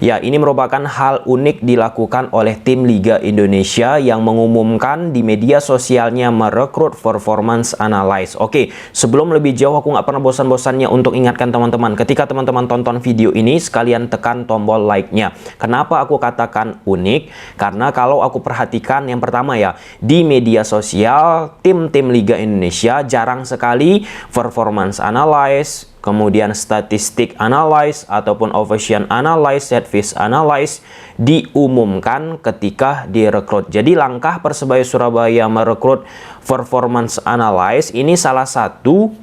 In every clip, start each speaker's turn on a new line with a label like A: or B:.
A: Ya, ini merupakan hal unik dilakukan oleh tim Liga Indonesia yang mengumumkan di media sosialnya merekrut performance analyst. Oke, sebelum lebih jauh aku nggak pernah bosan-bosannya untuk ingatkan teman-teman, ketika teman-teman tonton video ini sekalian tekan tombol like-nya. Kenapa aku katakan unik? Karena kalau aku perhatikan yang pertama ya, di media sosial tim-tim Liga Indonesia jarang sekali performance analyst, kemudian statistik analyze ataupun ovation analyze, set piece analyze diumumkan ketika direkrut. Jadi langkah Persebaya Surabaya merekrut performance analyze ini salah satu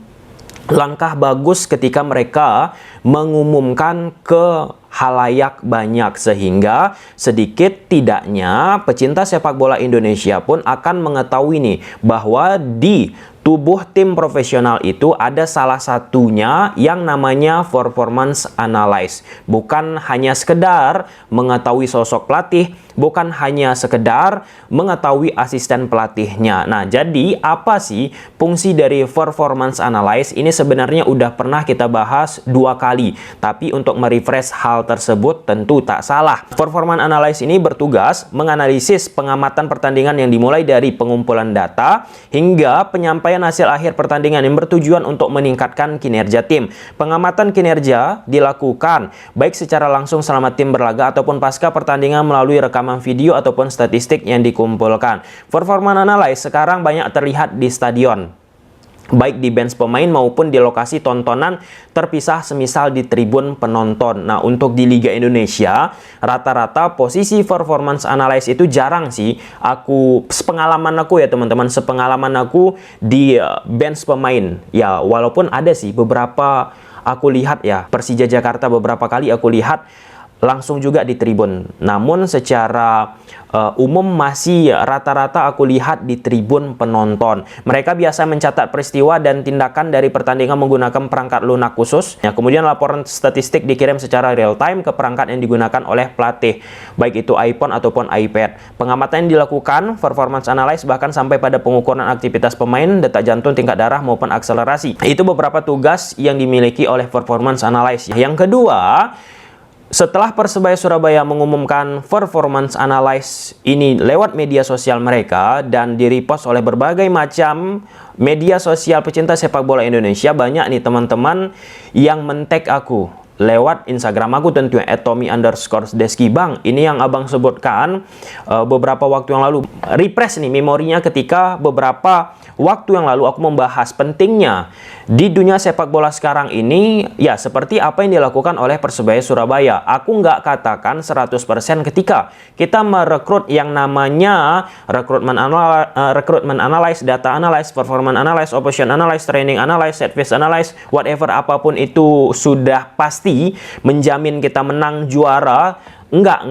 A: langkah bagus ketika mereka mengumumkan ke halayak banyak, sehingga sedikit tidaknya pecinta sepak bola Indonesia pun akan mengetahui nih bahwa di tubuh tim profesional itu ada salah satunya yang namanya performance analyst. Bukan hanya sekedar mengetahui sosok pelatih, bukan hanya sekedar mengetahui asisten pelatihnya. Nah, jadi apa sih fungsi dari performance analyst? Ini sebenarnya udah pernah kita bahas 2 kali, tapi untuk merefresh hal tersebut tentu tak salah. Performance analyst ini bertugas menganalisis pengamatan pertandingan yang dimulai dari pengumpulan data hingga penyampaian hasil akhir pertandingan yang bertujuan untuk meningkatkan kinerja tim. Pengamatan kinerja dilakukan baik secara langsung selama tim berlaga ataupun pasca pertandingan melalui rekaman video ataupun statistik yang dikumpulkan. Performance analysis sekarang banyak terlihat di stadion, baik di bench pemain maupun di lokasi tontonan terpisah semisal di tribun penonton. Nah, untuk di Liga Indonesia rata-rata posisi performance analysis itu jarang sih. Sepengalaman aku ya teman-teman, sepengalaman aku di bench pemain ya, walaupun ada sih beberapa aku lihat ya, Persija Jakarta beberapa kali aku lihat langsung juga di tribun. Namun secara umum masih rata-rata aku lihat di tribun penonton. Mereka biasa mencatat peristiwa dan tindakan dari pertandingan menggunakan perangkat lunak khusus. Ya, kemudian laporan statistik dikirim secara real time ke perangkat yang digunakan oleh pelatih, baik itu iPhone ataupun iPad. Pengamatan yang dilakukan performance analysis bahkan sampai pada pengukuran aktivitas pemain, detak jantung, tingkat darah maupun akselerasi. Itu beberapa tugas yang dimiliki oleh performance analysis. Yang kedua, setelah Persebaya Surabaya mengumumkan performance analysis ini lewat media sosial mereka dan di-repost oleh berbagai macam media sosial pecinta sepak bola Indonesia, banyak nih teman-teman yang men-tag aku lewat Instagram aku tentunya @tommy_deski. Bang, ini yang abang sebutkan beberapa waktu yang lalu. Refresh nih memorinya ketika beberapa waktu yang lalu aku membahas pentingnya di dunia sepak bola sekarang ini, ya seperti apa yang dilakukan oleh Persebaya Surabaya. Aku nggak katakan 100% ketika kita merekrut yang namanya rekrutmen analysis, data analysis, performance analysis, option analysis, training analysis, set piece analysis, whatever apapun itu sudah pasti menjamin kita menang juara. Enggak.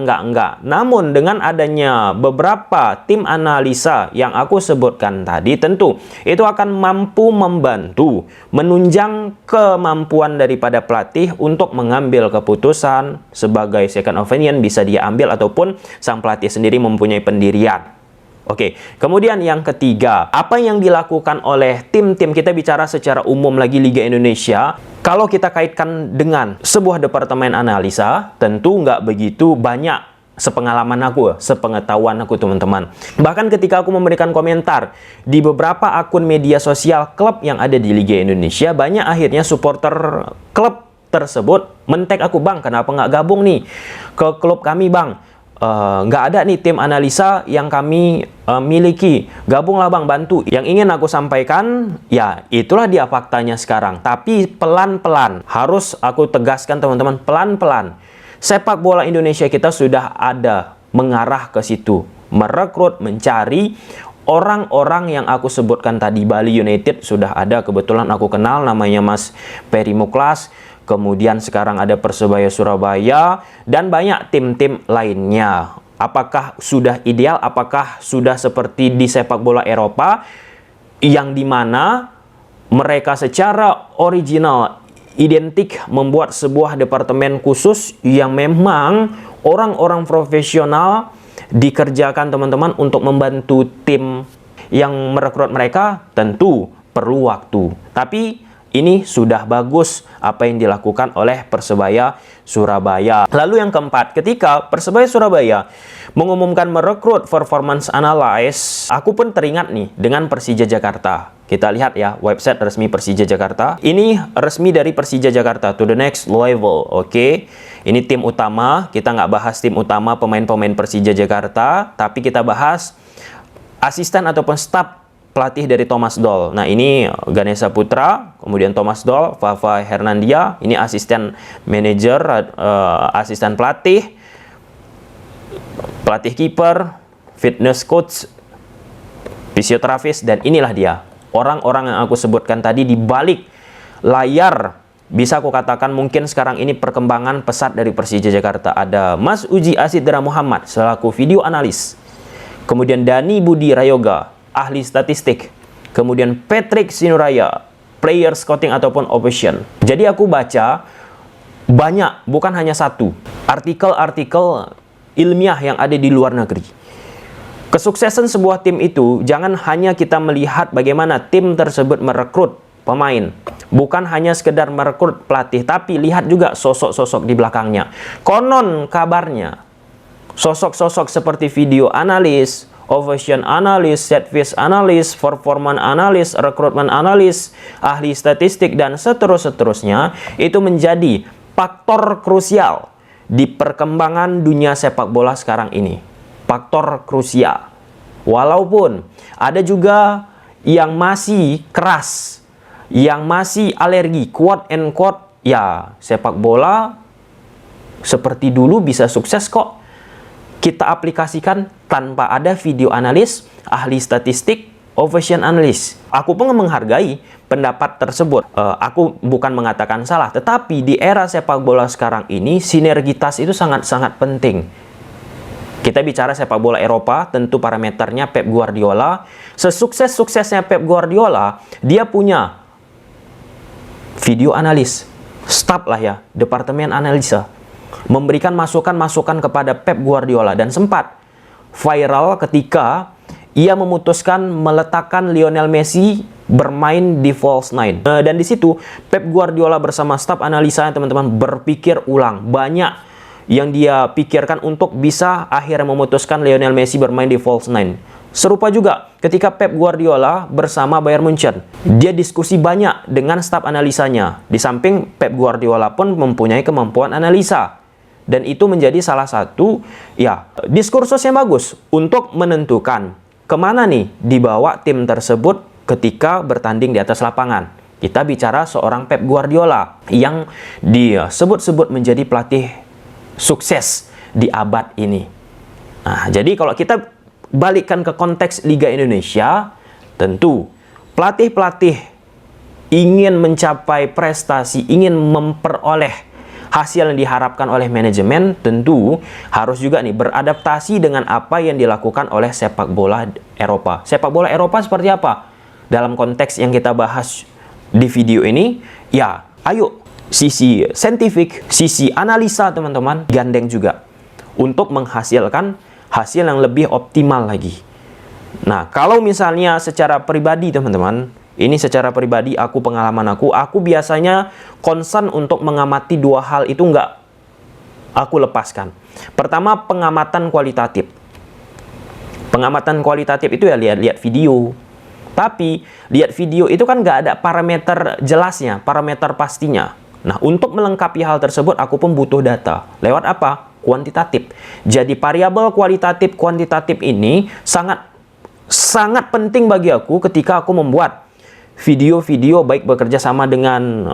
A: Namun dengan adanya beberapa tim analisa yang aku sebutkan tadi, tentu itu akan mampu membantu menunjang kemampuan daripada pelatih untuk mengambil keputusan. Sebagai second opinion bisa dia ambil ataupun sang pelatih sendiri mempunyai pendirian. Oke, kemudian yang ketiga, apa yang dilakukan oleh tim-tim, kita bicara secara umum lagi Liga Indonesia. Kalau kita kaitkan dengan sebuah departemen analisa, tentu nggak begitu banyak sepengalaman aku, sepengetahuan aku teman-teman. Bahkan ketika aku memberikan komentar di beberapa akun media sosial klub yang ada di Liga Indonesia, banyak akhirnya supporter klub tersebut men-tag aku, "Bang, kenapa nggak gabung nih ke klub kami, Bang? Nggak ada nih tim analisa yang kami miliki. Gabunglah Bang, bantu." Yang ingin aku sampaikan, ya itulah dia faktanya sekarang. Tapi pelan-pelan, harus aku tegaskan teman-teman, pelan-pelan. Sepak bola Indonesia kita sudah ada mengarah ke situ. Merekrut, mencari orang-orang yang aku sebutkan tadi. Bali United sudah ada, kebetulan aku kenal, namanya Mas Peri Muklas. Kemudian sekarang ada Persebaya Surabaya dan banyak tim-tim lainnya. Apakah sudah ideal? Apakah sudah seperti di sepak bola Eropa yang dimana mereka secara original identik membuat sebuah departemen khusus yang memang orang-orang profesional dikerjakan teman-teman untuk membantu tim yang merekrut mereka? Tentu perlu waktu. Tapi ini sudah bagus apa yang dilakukan oleh Persebaya Surabaya. Lalu yang keempat, ketika Persebaya Surabaya mengumumkan merekrut performance analyst, aku pun teringat nih dengan Persija Jakarta. Kita lihat ya, website resmi Persija Jakarta. Ini resmi dari Persija Jakarta, to the next level, oke? Ini tim utama, kita nggak bahas tim utama pemain-pemain Persija Jakarta, tapi kita bahas asisten ataupun staf pelatih dari Thomas Doll. Nah, ini Ganesha Putra, kemudian Thomas Doll, Fafa Hernandia, ini asisten manajer, asisten pelatih, pelatih kiper, fitness coach, fisioterapis, dan inilah dia. Orang-orang yang aku sebutkan tadi di balik layar, bisa aku katakan mungkin sekarang ini perkembangan pesat dari Persija Jakarta. Ada Mas Uji Asidra Muhammad selaku video analis. Kemudian Dani Budi Rayoga, ahli statistik. Kemudian Patrick Sinuraya, player scouting ataupun operation. Jadi aku baca banyak, bukan hanya satu, artikel-artikel ilmiah yang ada di luar negeri. Kesuksesan sebuah tim itu jangan hanya kita melihat bagaimana tim tersebut merekrut pemain. Bukan hanya sekedar merekrut pelatih, tapi lihat juga sosok-sosok di belakangnya. Konon kabarnya, sosok-sosok seperti video analis, operation analis, set piece analis, performance analis, rekrutmen analis, ahli statistik, dan seterusnya itu menjadi faktor krusial di perkembangan dunia sepak bola sekarang ini. Faktor krusial. Walaupun ada juga yang masih keras, yang masih alergi, quote and quote, ya sepak bola seperti dulu bisa sukses kok kita aplikasikan tanpa ada video analis, ahli statistik, operation analis. Aku pun menghargai pendapat tersebut. Aku bukan mengatakan salah, tetapi di era sepak bola sekarang ini sinergitas itu sangat-sangat penting. Kita bicara sepak bola Eropa, tentu parameternya Pep Guardiola. Sesukses-suksesnya Pep Guardiola, dia punya video analis, staf lah ya, departemen analisa, memberikan masukan-masukan kepada Pep Guardiola, dan sempat viral ketika ia memutuskan meletakkan Lionel Messi bermain di false nine. Dan di situ Pep Guardiola bersama staf analisanya teman-teman berpikir ulang, banyak yang dia pikirkan untuk bisa akhirnya memutuskan Lionel Messi bermain di false nine. Serupa juga ketika Pep Guardiola bersama Bayern Munchen. Dia diskusi banyak dengan staf analisanya. Di samping Pep Guardiola pun mempunyai kemampuan analisa. Dan itu menjadi salah satu ya diskursus yang bagus untuk menentukan kemana nih dibawa tim tersebut ketika bertanding di atas lapangan. Kita bicara seorang Pep Guardiola yang dia sebut-sebut menjadi pelatih sukses di abad ini. Nah, jadi kalau kita balikkan ke konteks Liga Indonesia, tentu pelatih-pelatih ingin mencapai prestasi, ingin memperoleh hasil yang diharapkan oleh manajemen, tentu harus juga nih beradaptasi dengan apa yang dilakukan oleh sepak bola Eropa. Sepak bola Eropa seperti apa? Dalam konteks yang kita bahas di video ini, ya ayo sisi saintifik, sisi analisa teman-teman gandeng juga untuk menghasilkan hasil yang lebih optimal lagi. Nah, kalau misalnya secara pribadi teman-teman, ini secara pribadi aku, pengalaman aku biasanya concern untuk mengamati dua hal itu nggak aku lepaskan. Pertama, pengamatan kualitatif. Pengamatan kualitatif itu ya lihat video. Tapi lihat video itu kan nggak ada parameter jelasnya, parameter pastinya. Nah, untuk melengkapi hal tersebut, aku pun butuh data. Lewat apa? Kuantitatif. Jadi, variabel kualitatif, kuantitatif ini sangat penting bagi aku ketika aku membuat video-video baik bekerja sama dengan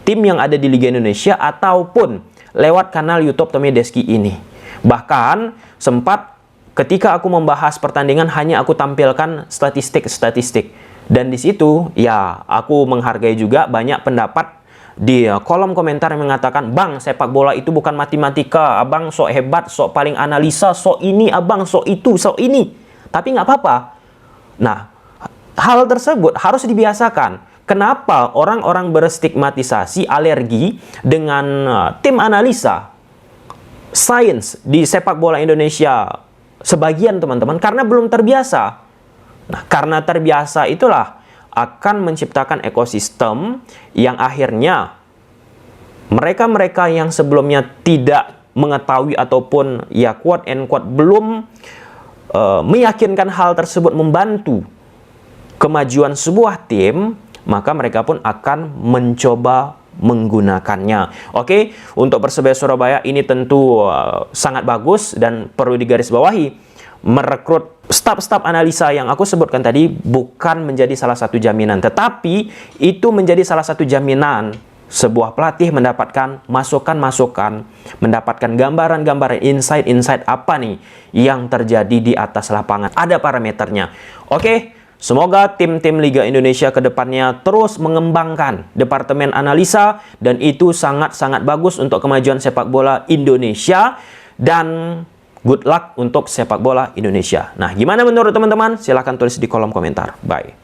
A: tim yang ada di Liga Indonesia ataupun lewat kanal YouTube Tommy Deski ini. Bahkan, sempat ketika aku membahas pertandingan hanya aku tampilkan statistik-statistik. Dan di situ, ya, aku menghargai juga banyak pendapat di kolom komentar yang mengatakan, "Bang, sepak bola itu bukan matematika. Abang sok hebat, sok paling analisa, sok ini, abang sok itu, sok ini." Tapi nggak apa-apa. Nah, hal tersebut harus dibiasakan. Kenapa orang-orang berstigmatisasi alergi dengan tim analisa sains di sepak bola Indonesia? Sebagian teman-teman karena belum terbiasa. Nah, karena terbiasa itulah akan menciptakan ekosistem yang akhirnya mereka-mereka yang sebelumnya tidak mengetahui ataupun ya quote and quote belum meyakinkan hal tersebut membantu kemajuan sebuah tim, maka mereka pun akan mencoba menggunakannya. Oke, untuk Persebaya Surabaya ini tentu sangat bagus dan perlu digarisbawahi. Merekrut staf-staf analisa yang aku sebutkan tadi bukan menjadi salah satu jaminan, tetapi itu menjadi salah satu jaminan sebuah pelatih mendapatkan masukan-masukan, mendapatkan gambaran-gambaran, insight-insight apa nih yang terjadi di atas lapangan. Ada parameternya. Oke, semoga tim-tim Liga Indonesia ke depannya terus mengembangkan departemen analisa, dan itu sangat-sangat bagus untuk kemajuan sepak bola Indonesia, dan good luck untuk sepak bola Indonesia. Nah, gimana menurut teman-teman? Silahkan tulis di kolom komentar. Bye.